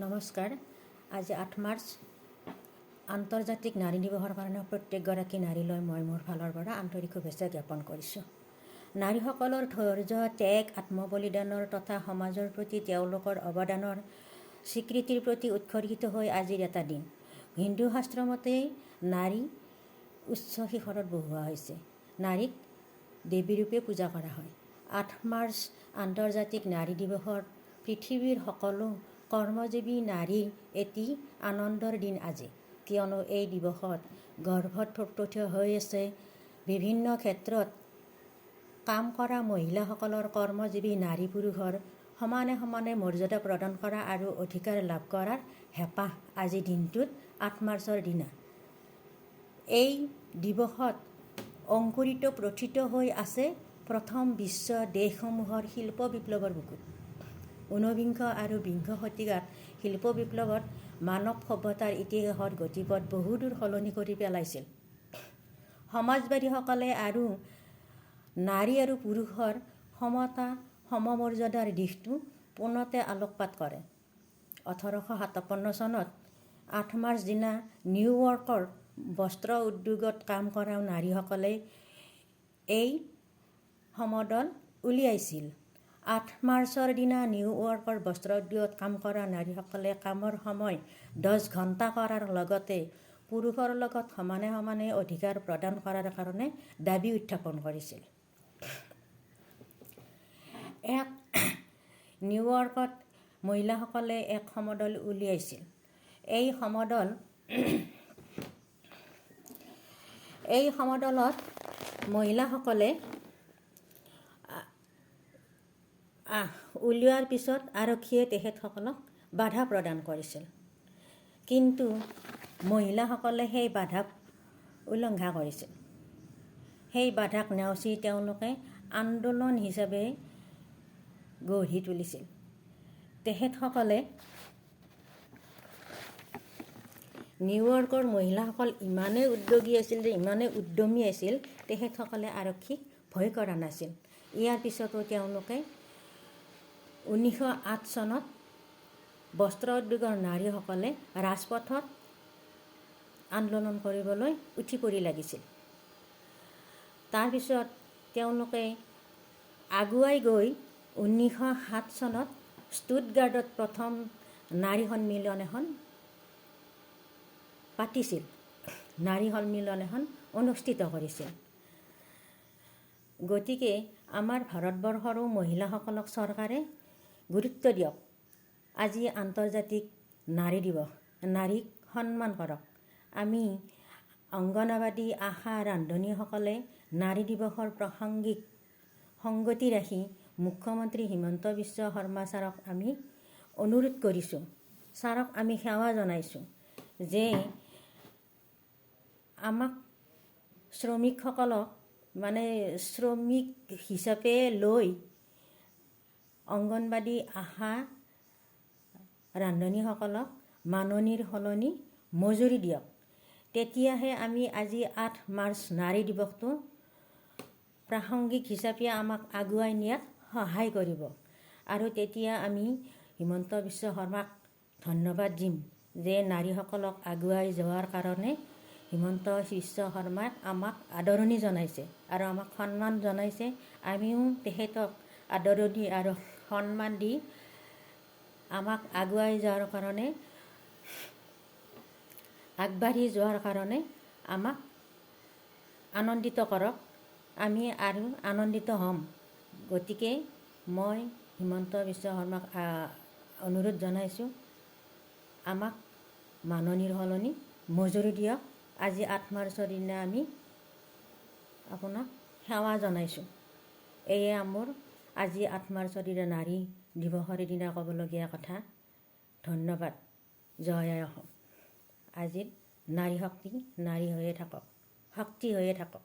নমস্কাৰ। আজি 8 মাৰ্চ আন্তৰ্জাতিক নাৰী দিৱসৰ কাৰণে প্ৰত্যেকগৰাকী নাৰীলৈ মই মোৰ ফালৰ পৰা আন্তৰিক শুভেচ্ছা জ্ঞাপন কৰিছোঁ। নাৰীসকলৰ ধৈৰ্য, ত্যাগ, আত্মবলিদানৰ তথা সমাজৰ প্ৰতি তেওঁলোকৰ অৱদানৰ স্বীকৃতিৰ প্ৰতি উৎসৰ্গিত হৈ আজিৰ এটা দিন। হিন্দু শাস্ত্ৰ মতে নাৰী উচ্চ শিখৰত বহোৱা হৈছে। নাৰীক দেৱীৰূপে পূজা কৰা হয়। 8 মাৰ্চ আন্তৰ্জাতিক নাৰী দিৱসত পৃথিৱীৰ সকলো কৰ্মজীৱী নাৰীৰ এটি আনন্দৰ দিন আজি, কিয়নো এই দিৱসত গৰ্ভত থিয় হৈ আছে বিভিন্ন ক্ষেত্ৰত কাম কৰা মহিলাসকলৰ কৰ্মজীৱী নাৰী পুৰুষৰ সমানে সমানে মৰ্যাদা প্ৰদান কৰা আৰু অধিকাৰ লাভ কৰাৰ হেঁপাহ আজি দিনটোত 8 মাৰ্চৰ দিনা। এই দিৱসত অংকুৰিত প্ৰথিত হৈ আছে প্ৰথম বিশ্ব দেশসমূহৰ শিল্প বিপ্লৱৰ বুকুত। ঊনবিংশ আৰু বিংশ শতিকাত শিল্প বিপ্লৱত মানৱ সভ্যতাৰ ইতিহাসৰ গতিপথ বহুদূৰ সলনি কৰি পেলাইছিল। সমাজবাদীসকলে আৰু নাৰী আৰু পুৰুষৰ সমতা সমমৰ্যাদাৰ দিশটো পোনতে আলোকপাত কৰে। 1857 চনত 8 মাৰ্চ দিনা নিউয়ৰ্কৰ বস্ত্ৰ উদ্যোগত কাম কৰা নাৰীসকলে এই সমদল উলিয়াইছিল। 8 মাৰ্চৰ দিনা নিউয়ৰ্কৰ বস্ত্ৰ উদ্যোগত কাম কৰা নাৰীসকলে কামৰ সময় 10 ঘণ্টা কৰাৰ লগতে পুৰুষৰ লগত সমানে সমানে অধিকাৰ প্ৰদান কৰাৰ কাৰণে দাবী উত্থাপন কৰিছিল। নিউয়ৰ্কত মহিলাসকলে এক সমদল উলিয়াইছিল। এই সমদলত মহিলাসকলে উলিওৱাৰ পিছত আৰক্ষীয়ে তেখেতসকলক বাধা প্ৰদান কৰিছিল, কিন্তু মহিলাসকলে সেই বাধাক উলংঘা কৰিছিল। সেই বাধাক নেওচি তেওঁলোকে আন্দোলন হিচাপে গঢ়ি তুলিছিল। তেখেতসকলে নিউয়ৰ্কৰ মহিলাসকল ইমানেই উদ্যোগী আছিল যে ইমানেই উদ্যমী আছিল, তেখেতসকলে আৰক্ষীক ভয় কৰা নাছিল। ইয়াৰ পিছতো তেওঁলোকে 1908 চনত বস্ত্ৰ উদ্যোগৰ নাৰীসকলে ৰাজপথত আন্দোলন কৰিবলৈ উঠি পৰি লাগিছিল। তাৰপিছত তেওঁলোকে আগুৱাই গৈ 1907 চনত ষ্টুটগাৰ্টত প্ৰথম নাৰী সন্মিলন এখন পাতিছিল, নাৰী সন্মিলন এখন অনুষ্ঠিত কৰিছিল। গতিকে আমাৰ ভাৰতবৰ্ষৰো মহিলাসকলক চৰকাৰে গুৰুত্ব দিয়ক। আজি আন্তৰ্জাতিক নাৰী দিৱস, নাৰীক সন্মান কৰক। আমি অংগনাবাদী, আশা, ৰান্ধনীসকলে নাৰী দিৱসৰ প্ৰাসংগিক সংগতি ৰাখি মুখ্যমন্ত্ৰী হিমন্ত বিশ্ব শৰ্মা ছাৰক আমি অনুৰোধ কৰিছোঁ, ছাৰক আমি সেৱা জনাইছোঁ যে আমাক শ্ৰমিকসকলক শ্ৰমিক হিচাপে লৈ অংগনবাদী, আশা, ৰান্ধনীসকলক মাননিৰ সলনি মজুৰি দিয়ক। তেতিয়াহে আমি আজি 8 মাৰ্চ নাৰী দিৱসটো প্ৰাসংগিক হিচাপে আমাক আগুৱাই নিয়াত সহায় কৰিব। আৰু তেতিয়া আমি হিমন্ত বিশ্ব শৰ্মাক ধন্যবাদ দিম যে নাৰীসকলক আগুৱাই যোৱাৰ কাৰণে হিমন্ত বিশ্ব শৰ্মাক আমাক আদৰণি জনাইছে আৰু আমাক সন্মান জনাইছে। আমিও তেখেতক আদৰণি আৰু সন্মান দি আমাক আগুৱাই যোৱাৰ কাৰণে, আগবাঢ়ি যোৱাৰ কাৰণে আমাক আনন্দিত কৰক। আমি আৰু আনন্দিত হ'ম। গতিকে মই হিমন্ত বিশ্ব শৰ্মাক অনুৰোধ জনাইছোঁ, আমাক মাননিৰ সলনি মজুৰি দিয়ক। আজি 8 মাৰ্চৰ দিনা আমি আপোনাক সেৱা জনাইছোঁ। এয়ে মোৰ আজি 8 মাৰ্চৰ দিনা নাৰী দিৱসৰ দিনা ক'বলগীয়া কথা। ধন্যবাদ। জয় আই অসম। আজিৰ নাৰী শক্তি নাৰী হৈয়ে থাকক, শক্তি হৈয়ে থাকক।